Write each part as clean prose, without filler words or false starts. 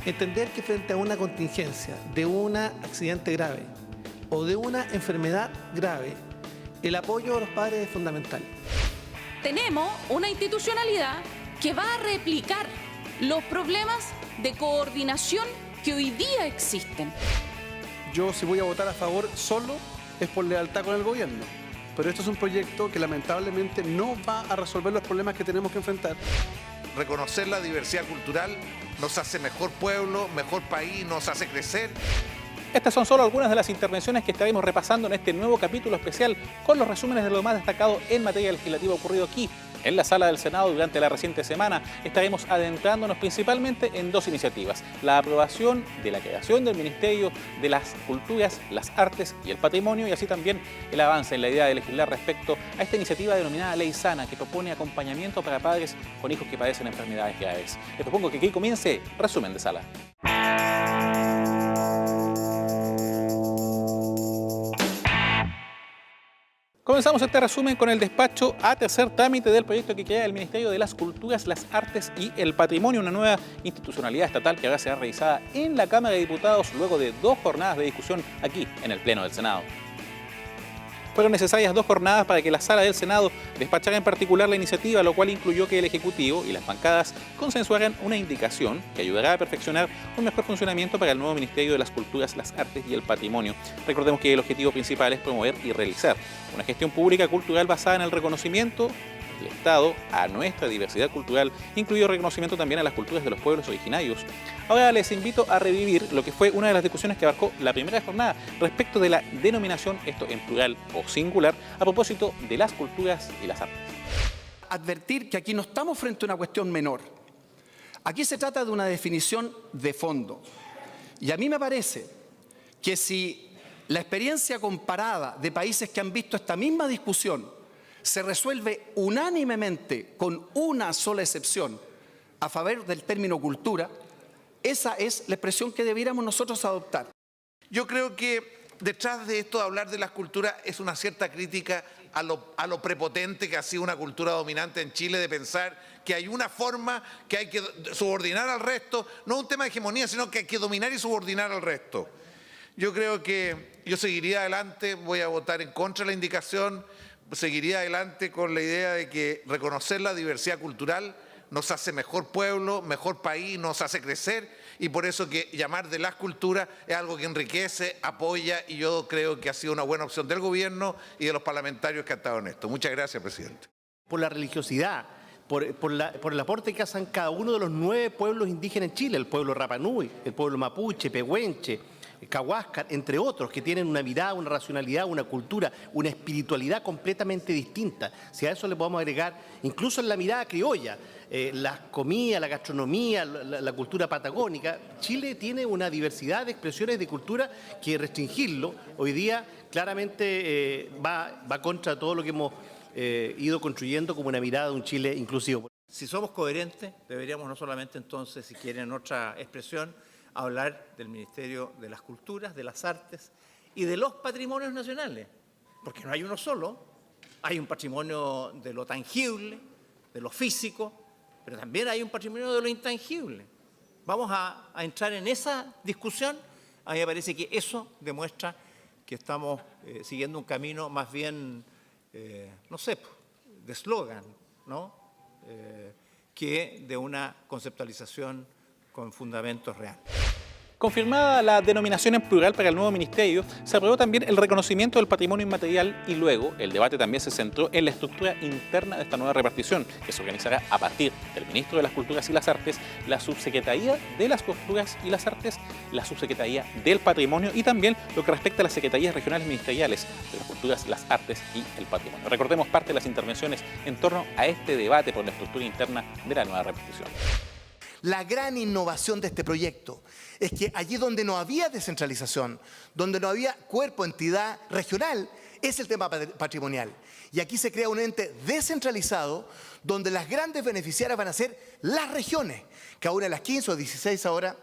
Entender que frente a una contingencia de un accidente grave o de una enfermedad grave, el apoyo de los padres es fundamental. Tenemos una institucionalidad que va a replicar los problemas de coordinación que hoy día existen. Yo, si voy a votar a favor solo, es por lealtad con el gobierno. Pero esto es un proyecto que lamentablemente no va a resolver los problemas que tenemos que enfrentar. Reconocer la diversidad cultural nos hace mejor pueblo, mejor país, nos hace crecer. Estas son solo algunas de las intervenciones que estaremos repasando en este nuevo capítulo especial con los resúmenes de lo más destacado en materia legislativa ocurrido aquí, en la sala del Senado durante la reciente semana. Estaremos adentrándonos principalmente en dos iniciativas: la aprobación de la creación del Ministerio de las Culturas, las Artes y el Patrimonio, y así también el avance en la idea de legislar respecto a esta iniciativa denominada Ley Sana, que propone acompañamiento para padres con hijos que padecen enfermedades graves. Les propongo que aquí comience Resumen de Sala. Comenzamos este resumen con el despacho a tercer trámite del proyecto que crea el Ministerio de las Culturas, las Artes y el Patrimonio, una nueva institucionalidad estatal que ahora será revisada en la Cámara de Diputados luego de 2 jornadas de discusión aquí en el Pleno del Senado. Fueron necesarias 2 jornadas para que la Sala del Senado despachara en particular la iniciativa, lo cual incluyó que el Ejecutivo y las bancadas consensuaran una indicación que ayudará a perfeccionar un mejor funcionamiento para el nuevo Ministerio de las Culturas, las Artes y el Patrimonio. Recordemos que el objetivo principal es promover y realizar una gestión pública cultural basada en el reconocimiento del Estado a nuestra diversidad cultural, incluido reconocimiento también a las culturas de los pueblos originarios. Ahora les invito a revivir lo que fue una de las discusiones que abarcó la primera jornada respecto de la denominación, esto en plural o singular, a propósito de las culturas y las artes. Advertir que aquí no estamos frente a una cuestión menor. Aquí se trata de una definición de fondo. Y a mí me parece que si la experiencia comparada de países que han visto esta misma discusión se resuelve unánimemente, con una sola excepción, a favor del término cultura, esa es la expresión que debiéramos nosotros adoptar. Yo creo que detrás de esto de hablar de las culturas es una cierta crítica a lo prepotente que ha sido una cultura dominante en Chile, de pensar que hay una forma que hay que subordinar al resto, no un tema de hegemonía, sino que hay que dominar y subordinar al resto. Yo creo que yo seguiría adelante, voy a votar en contra de la indicación, seguiría adelante con la idea de que reconocer la diversidad cultural nos hace mejor pueblo, mejor país, nos hace crecer, y por eso que llamar de las culturas es algo que enriquece, apoya, y yo creo que ha sido una buena opción del gobierno y de los parlamentarios que han estado en esto. Muchas gracias, presidente. Por la religiosidad, por el aporte que hacen cada uno de los 9 pueblos indígenas en Chile, el pueblo Rapa Nui, el pueblo mapuche, pehuenche, Cahuáscar, entre otros, que tienen una mirada, una racionalidad, una cultura, una espiritualidad completamente distinta. Si a eso le podemos agregar, incluso en la mirada criolla, la comida, la gastronomía, la cultura patagónica, Chile tiene una diversidad de expresiones de cultura que restringirlo hoy día claramente va contra todo lo que hemos ido construyendo como una mirada de un Chile inclusivo. Si somos coherentes, deberíamos no solamente entonces, si quieren otra expresión, hablar del Ministerio de las Culturas, de las Artes y de los patrimonios nacionales, porque no hay uno solo, hay un patrimonio de lo tangible, de lo físico, pero también hay un patrimonio de lo intangible. Vamos a entrar en esa discusión. A mí me parece que eso demuestra que estamos siguiendo un camino más bien, no sé, de eslogan, ¿no? Que de una conceptualización con fundamentos reales. Confirmada la denominación en plural para el nuevo ministerio, se aprobó también el reconocimiento del patrimonio inmaterial y luego el debate también se centró en la estructura interna de esta nueva repartición, que se organizará a partir del Ministro de las Culturas y las Artes, la Subsecretaría de las Culturas y las Artes, la Subsecretaría del Patrimonio y también lo que respecta a las Secretarías Regionales Ministeriales de las Culturas, las Artes y el Patrimonio. Recordemos parte de las intervenciones en torno a este debate por la estructura interna de la nueva repartición. La gran innovación de este proyecto es que allí donde no había descentralización, donde no había cuerpo, entidad regional, es el tema patrimonial. Y aquí se crea un ente descentralizado donde las grandes beneficiarias van a ser las regiones. Cada una de las 15 o 16 ahora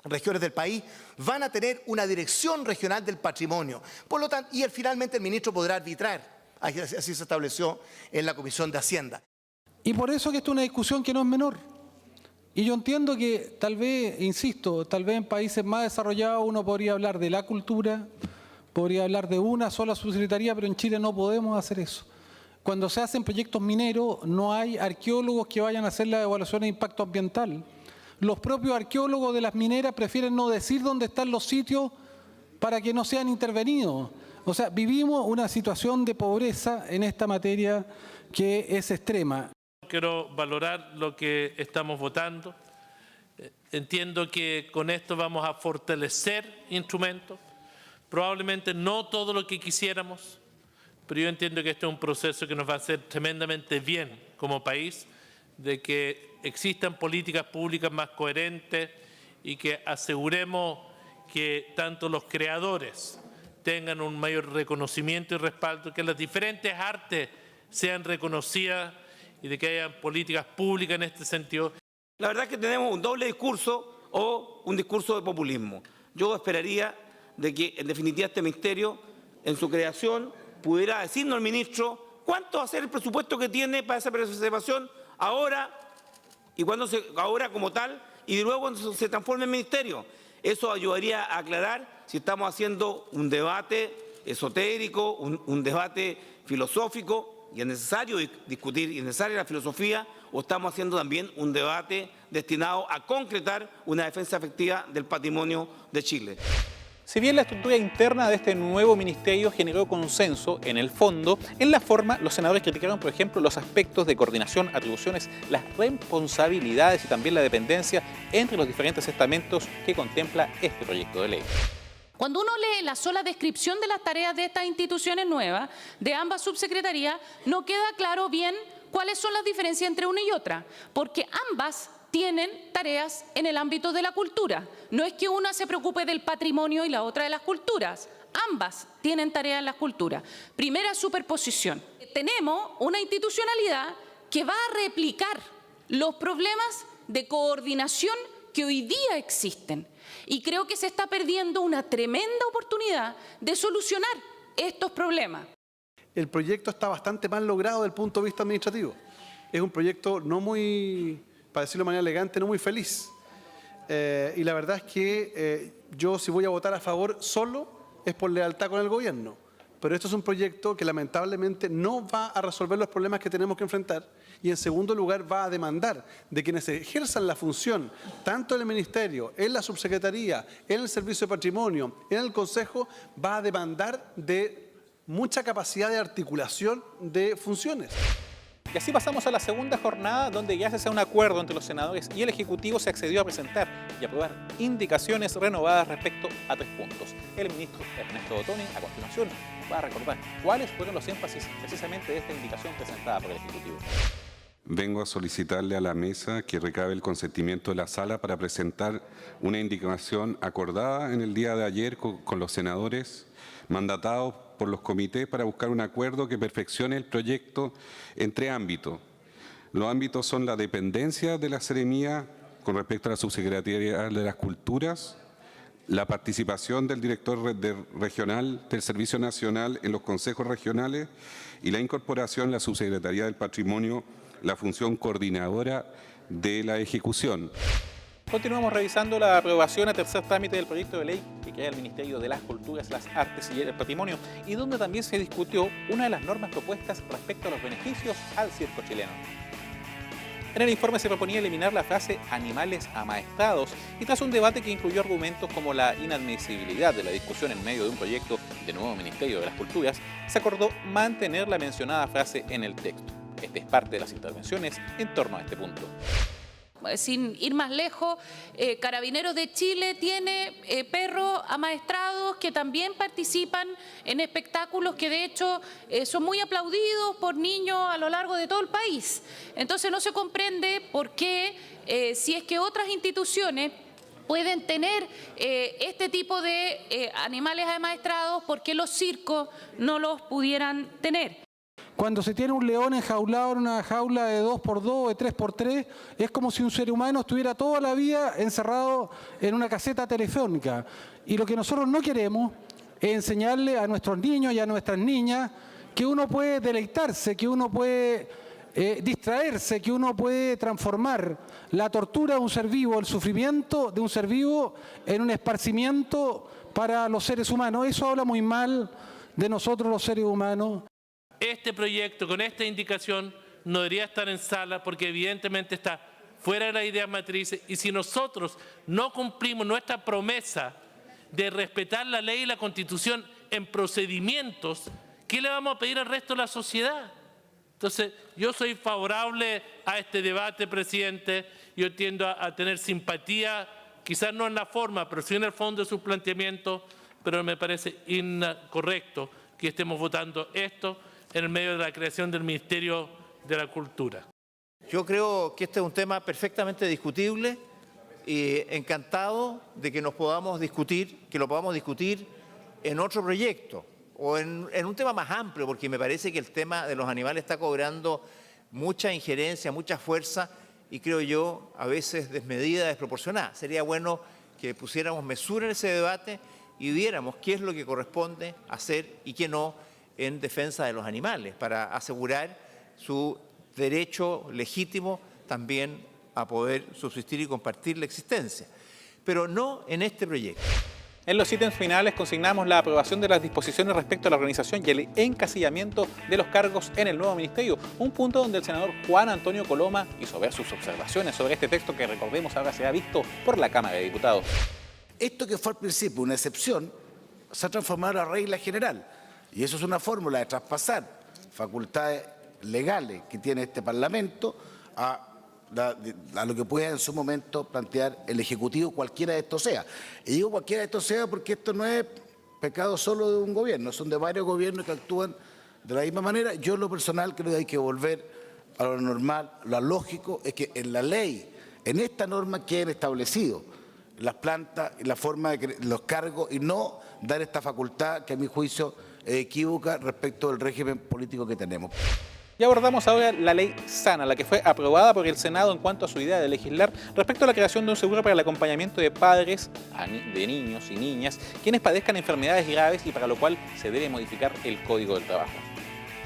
regiones del país van a tener una dirección regional del patrimonio. Por lo tanto, finalmente el ministro podrá arbitrar. Así se estableció en la Comisión de Hacienda. Y por eso que esta es una discusión que no es menor. Y yo entiendo que tal vez, insisto, tal vez en países más desarrollados uno podría hablar de la cultura, podría hablar de una sola subsecretaría, pero en Chile no podemos hacer eso. Cuando se hacen proyectos mineros no hay arqueólogos que vayan a hacer la evaluación de impacto ambiental. Los propios arqueólogos de las mineras prefieren no decir dónde están los sitios para que no sean intervenidos. O sea, vivimos una situación de pobreza en esta materia que es extrema. Quiero valorar lo que estamos votando. Entiendo que con esto vamos a fortalecer instrumentos. Probablemente no todo lo que quisiéramos, pero yo entiendo que este es un proceso que nos va a hacer tremendamente bien como país, de que existan políticas públicas más coherentes y que aseguremos que tanto los creadores tengan un mayor reconocimiento y respaldo, que las diferentes artes sean reconocidas y de que haya políticas públicas en este sentido. La verdad es que tenemos un doble discurso o un discurso de populismo. Yo esperaría de que, en definitiva, este ministerio, en su creación, pudiera decirnos el ministro cuánto va a ser el presupuesto que tiene para esa preservación ahora y ahora como tal, y luego cuando se transforme en ministerio. Eso ayudaría a aclarar si estamos haciendo un debate esotérico, un debate filosófico, y es necesario discutir, y es necesaria la filosofía, o estamos haciendo también un debate destinado a concretar una defensa efectiva del patrimonio de Chile. Si bien la estructura interna de este nuevo ministerio generó consenso en el fondo, en la forma los senadores criticaron, por ejemplo, los aspectos de coordinación, atribuciones, las responsabilidades y también la dependencia entre los diferentes estamentos que contempla este proyecto de ley. Cuando uno lee la sola descripción de las tareas de estas instituciones nuevas, de ambas subsecretarías, no queda claro bien cuáles son las diferencias entre una y otra, porque ambas tienen tareas en el ámbito de la cultura. No es que una se preocupe del patrimonio y la otra de las culturas. Ambas tienen tareas en las culturas. Primera superposición. Tenemos una institucionalidad que va a replicar los problemas de coordinación que hoy día existen. Y creo que se está perdiendo una tremenda oportunidad de solucionar estos problemas. El proyecto está bastante mal logrado desde el punto de vista administrativo. Es un proyecto no muy, para decirlo de manera elegante, no muy feliz. Y la verdad es que yo, si voy a votar a favor solo, es por lealtad con el gobierno. Pero esto es un proyecto que lamentablemente no va a resolver los problemas que tenemos que enfrentar, y en segundo lugar va a demandar de quienes ejerzan la función, tanto en el Ministerio, en la Subsecretaría, en el Servicio de Patrimonio, en el Consejo, va a demandar de mucha capacidad de articulación de funciones. Y así pasamos a la segunda jornada, donde gracias a un acuerdo entre los senadores y el Ejecutivo se accedió a presentar y aprobar indicaciones renovadas respecto a 3 puntos. El ministro Ernesto Ottoni, a continuación, va a recordar cuáles fueron los énfasis precisamente de esta indicación presentada por el Ejecutivo. Vengo a solicitarle a la mesa que recabe el consentimiento de la sala para presentar una indicación acordada en el día de ayer con los senadores, mandatados por los comités para buscar un acuerdo que perfeccione el proyecto en 3 ámbitos. Los ámbitos son la dependencia de la Seremía con respecto a la Subsecretaría de las Culturas, la participación del director regional del Servicio Nacional en los consejos regionales y la incorporación en la Subsecretaría del Patrimonio, la función coordinadora de la ejecución. Continuamos revisando la aprobación a tercer trámite del proyecto de ley que crea el Ministerio de las Culturas, las Artes y el Patrimonio, y donde también se discutió una de las normas propuestas respecto a los beneficios al circo chileno. En el informe se proponía eliminar la frase animales amaestrados, y tras un debate que incluyó argumentos como la inadmisibilidad de la discusión en medio de un proyecto de nuevo Ministerio de las Culturas, se acordó mantener la mencionada frase en el texto. Esta es parte de las intervenciones en torno a este punto. Sin ir más lejos, Carabineros de Chile tiene perros amaestrados que también participan en espectáculos que de hecho son muy aplaudidos por niños a lo largo de todo el país. Entonces no se comprende por qué, si es que otras instituciones pueden tener este tipo de animales amaestrados, ¿por qué los circos no los pudieran tener? Cuando se tiene un león enjaulado en una jaula de 2x2 o de 3x3, es como si un ser humano estuviera toda la vida encerrado en una caseta telefónica. Y lo que nosotros no queremos es enseñarle a nuestros niños y a nuestras niñas que uno puede deleitarse, que uno puede distraerse que uno puede transformar la tortura de un ser vivo, el sufrimiento de un ser vivo, en un esparcimiento para los seres humanos. Eso habla muy mal de nosotros los seres humanos. Este proyecto con esta indicación no debería estar en sala porque evidentemente está fuera de las ideas matrices, y si nosotros no cumplimos nuestra promesa de respetar la ley y la Constitución en procedimientos, ¿qué le vamos a pedir al resto de la sociedad? Entonces, yo soy favorable a este debate, presidente. Yo tiendo a tener simpatía, quizás no en la forma, pero sí en el fondo de sus planteamientos, pero me parece incorrecto que estemos votando esto en el medio de la creación del Ministerio de la Cultura. Yo creo que este es un tema perfectamente discutible y encantado de que nos podamos discutir, que lo podamos discutir en otro proyecto o en un tema más amplio, porque me parece que el tema de los animales está cobrando mucha injerencia, mucha fuerza y creo yo a veces desmedida, desproporcionada. Sería bueno que pusiéramos mesura en ese debate y viéramos qué es lo que corresponde hacer y qué no en defensa de los animales, para asegurar su derecho legítimo también a poder subsistir y compartir la existencia, pero no en este proyecto. En los ítems finales consignamos la aprobación de las disposiciones respecto a la organización y el encasillamiento de los cargos en el nuevo ministerio, un punto donde el senador Juan Antonio Coloma hizo ver sus observaciones sobre este texto que, recordemos, ahora se ha visto por la Cámara de Diputados. Esto que fue al principio una excepción se ha transformado en la regla general, y eso es una fórmula de traspasar facultades legales que tiene este Parlamento a lo que pueda en su momento plantear el Ejecutivo, cualquiera de estos sea. Y digo cualquiera de estos sea porque esto no es pecado solo de un gobierno, son de varios gobiernos que actúan de la misma manera. Yo en lo personal creo que hay que volver a lo normal, lo lógico es que en la ley, en esta norma queden establecidos las plantas y la forma de los cargos y no dar esta facultad que a mi juicio es equívoca respecto del régimen político que tenemos. Y abordamos ahora la ley SANA, la que fue aprobada por el Senado en cuanto a su idea de legislar respecto a la creación de un seguro para el acompañamiento de padres de niños y niñas quienes padezcan enfermedades graves y para lo cual se debe modificar el Código del Trabajo.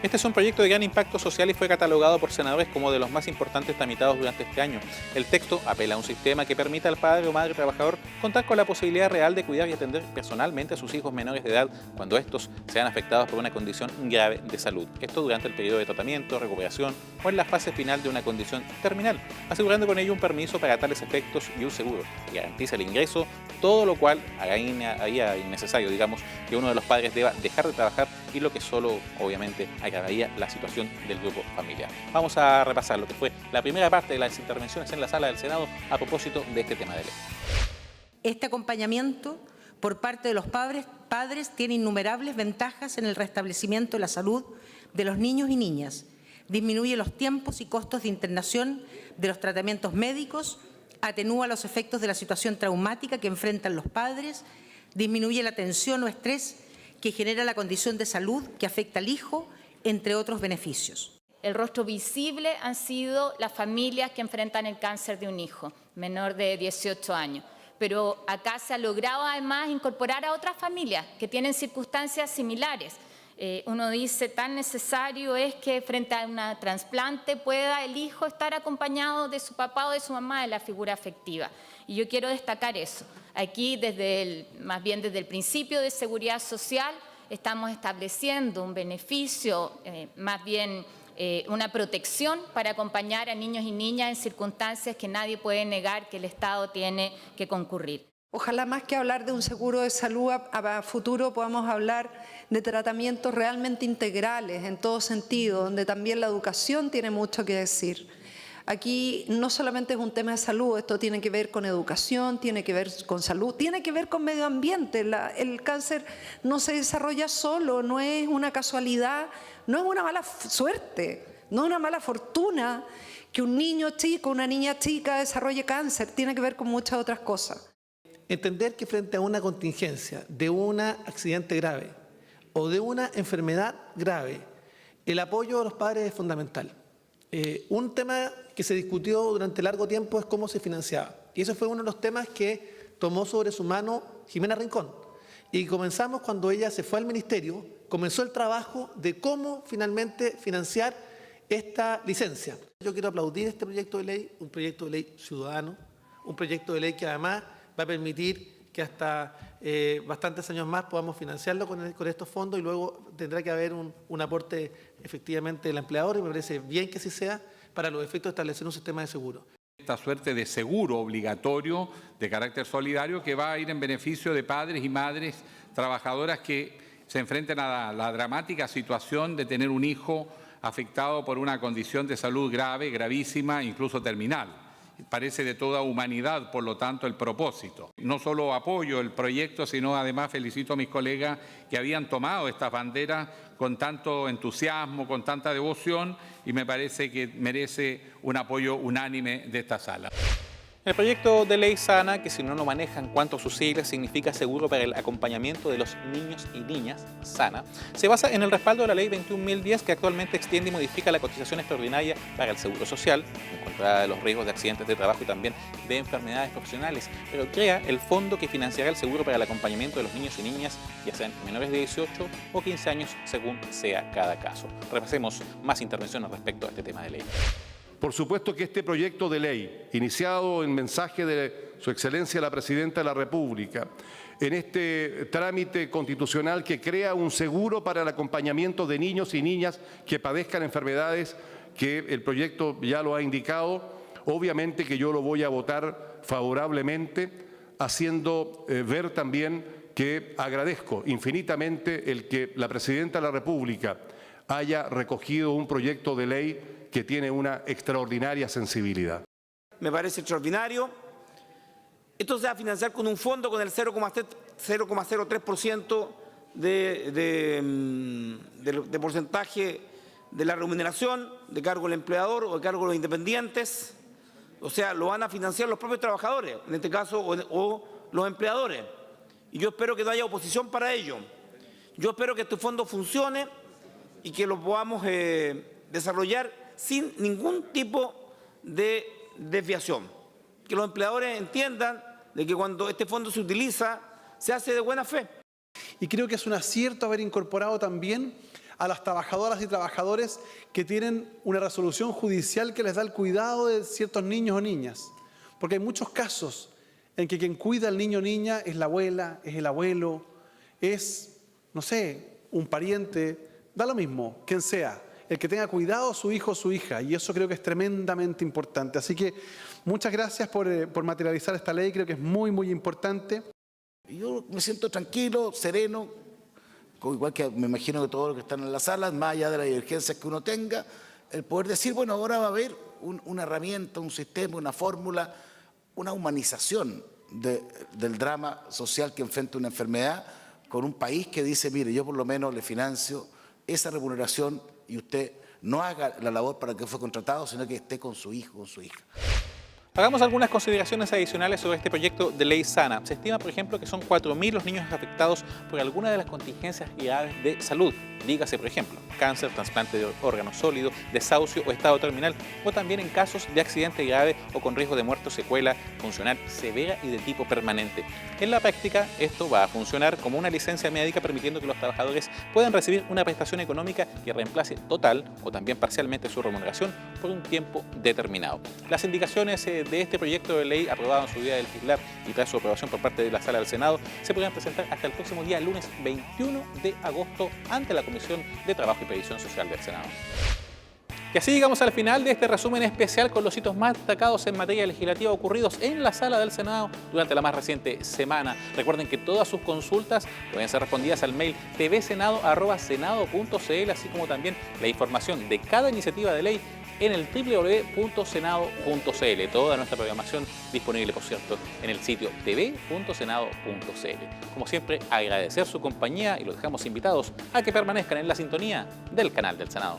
Este es un proyecto de gran impacto social y fue catalogado por senadores como de los más importantes tramitados durante este año. El texto apela a un sistema que permita al padre o madre trabajador contar con la posibilidad real de cuidar y atender personalmente a sus hijos menores de edad cuando estos sean afectados por una condición grave de salud. Esto durante el periodo de tratamiento, recuperación o en la fase final de una condición terminal, asegurando con ello un permiso para tales efectos y un seguro que garantiza el ingreso, todo lo cual haría innecesario, digamos, que uno de los padres deba dejar de trabajar y lo que solo, obviamente, agravaría la situación del grupo familiar. Vamos a repasar lo que fue la primera parte de las intervenciones en la sala del Senado a propósito de este tema de ley. Este acompañamiento por parte de los padres tiene innumerables ventajas en el restablecimiento de la salud de los niños y niñas. Disminuye los tiempos y costos de internación de los tratamientos médicos, atenúa los efectos de la situación traumática que enfrentan los padres, disminuye la tensión o estrés que genera la condición de salud que afecta al hijo, entre otros beneficios. El rostro visible han sido las familias que enfrentan el cáncer de un hijo menor de 18 años. Pero acá se ha logrado además incorporar a otras familias que tienen circunstancias similares. Uno dice, tan necesario es que frente a un trasplante pueda el hijo estar acompañado de su papá o de su mamá, de la figura afectiva. Y yo quiero destacar eso. Aquí, más bien desde el principio de seguridad social, estamos estableciendo un beneficio, más bien una protección para acompañar a niños y niñas en circunstancias que nadie puede negar que el Estado tiene que concurrir. Ojalá más que hablar de un seguro de salud a futuro podamos hablar de tratamientos realmente integrales en todo sentido, donde también la educación tiene mucho que decir. Aquí no solamente es un tema de salud, esto tiene que ver con educación, tiene que ver con salud, tiene que ver con medio ambiente. El cáncer no se desarrolla solo, no es una casualidad, no es una mala suerte, no es una mala fortuna que un niño chico, una niña chica desarrolle cáncer, tiene que ver con muchas otras cosas. Entender que frente a una contingencia de un accidente grave o de una enfermedad grave, el apoyo a los padres es fundamental. Un tema que se discutió durante largo tiempo es cómo se financiaba. Y eso fue uno de los temas que tomó sobre su mano Jimena Rincón. Y comenzamos cuando ella se fue al ministerio, comenzó el trabajo de cómo finalmente financiar esta licencia. Yo quiero aplaudir este proyecto de ley, un proyecto de ley ciudadano, un proyecto de ley que además va a permitir que hasta bastantes años más podamos financiarlo con estos fondos y luego tendrá que haber un aporte efectivamente del empleador y me parece bien que así sea para los efectos de establecer un sistema de seguro. Esta suerte de seguro obligatorio de carácter solidario que va a ir en beneficio de padres y madres trabajadoras que se enfrenten a la dramática situación de tener un hijo afectado por una condición de salud grave, gravísima, incluso terminal. Parece de toda humanidad, por lo tanto, el propósito. No solo apoyo el proyecto, sino además felicito a mis colegas que habían tomado estas banderas con tanto entusiasmo, con tanta devoción, y me parece que merece un apoyo unánime de esta sala. El proyecto de ley SANA, que si no lo manejan cuanto a sus siglas, significa Seguro para el Acompañamiento de los Niños y Niñas, SANA, se basa en el respaldo de la Ley 21.010, que actualmente extiende y modifica la cotización extraordinaria para el Seguro Social, en contra de los riesgos de accidentes de trabajo y también de enfermedades profesionales, pero crea el fondo que financiará el seguro para el acompañamiento de los niños y niñas, ya sean menores de 18 o 15 años, según sea cada caso. Repasemos más intervenciones respecto a este tema de ley. Por supuesto que este proyecto de ley, iniciado en mensaje de Su Excelencia la Presidenta de la República, en este trámite constitucional que crea un seguro para el acompañamiento de niños y niñas que padezcan enfermedades, que el proyecto ya lo ha indicado, obviamente que yo lo voy a votar favorablemente, haciendo ver también que agradezco infinitamente el que la Presidenta de la República haya recogido un proyecto de ley que tiene una extraordinaria sensibilidad. Me parece extraordinario. Esto se va a financiar con un fondo con el 0,03% de porcentaje de la remuneración de cargo del empleador o de cargo de los independientes. O sea, lo van a financiar los propios trabajadores, en este caso, o los empleadores. Y yo espero que no haya oposición para ello. Yo espero que este fondo funcione y que lo podamos desarrollar sin ningún tipo de desviación. Que los empleadores entiendan de que cuando este fondo se utiliza, se hace de buena fe. Y creo que es un acierto haber incorporado también a las trabajadoras y trabajadores que tienen una resolución judicial que les da el cuidado de ciertos niños o niñas. Porque hay muchos casos en que quien cuida al niño o niña es la abuela, es el abuelo, es, no sé, un pariente, da lo mismo, quien sea. El que tenga cuidado su hijo o su hija, y eso creo que es tremendamente importante. Así que muchas gracias por materializar esta ley, creo que es muy, muy importante. Yo me siento tranquilo, sereno, igual que me imagino que todos los que están en la sala, más allá de las divergencias que uno tenga, el poder decir, bueno, ahora va a haber una herramienta, un sistema, una fórmula, una humanización del drama social que enfrenta una enfermedad con un país que dice, mire, yo por lo menos le financio esa remuneración y usted no haga la labor para que fue contratado, sino que esté con su hijo, con su hija. Hagamos algunas consideraciones adicionales sobre este proyecto de ley SANA. Se estima, por ejemplo, que son 4.000 los niños afectados por alguna de las contingencias graves de salud. Dígase, por ejemplo, cáncer, trasplante de órgano sólido, desahucio o estado terminal, o también en casos de accidente grave o con riesgo de muerte o secuela funcional severa y de tipo permanente. En la práctica, esto va a funcionar como una licencia médica permitiendo que los trabajadores puedan recibir una prestación económica que reemplace total o también parcialmente su remuneración por un tiempo determinado. Las indicaciones de este proyecto de ley aprobado en su día de legislar y tras su aprobación por parte de la Sala del Senado se podrán presentar hasta el próximo día lunes 21 de agosto ante la Comisión de Trabajo y Previsión Social del Senado. Y así llegamos al final de este resumen especial con los hitos más destacados en materia legislativa ocurridos en la Sala del Senado durante la más reciente semana. Recuerden que todas sus consultas pueden ser respondidas al mail tvsenado@senado.cl, así como también la información de cada iniciativa de ley en el www.senado.cl. Toda nuestra programación disponible, por cierto, en el sitio tv.senado.cl. Como siempre, agradecer su compañía y los dejamos invitados a que permanezcan en la sintonía del canal del Senado.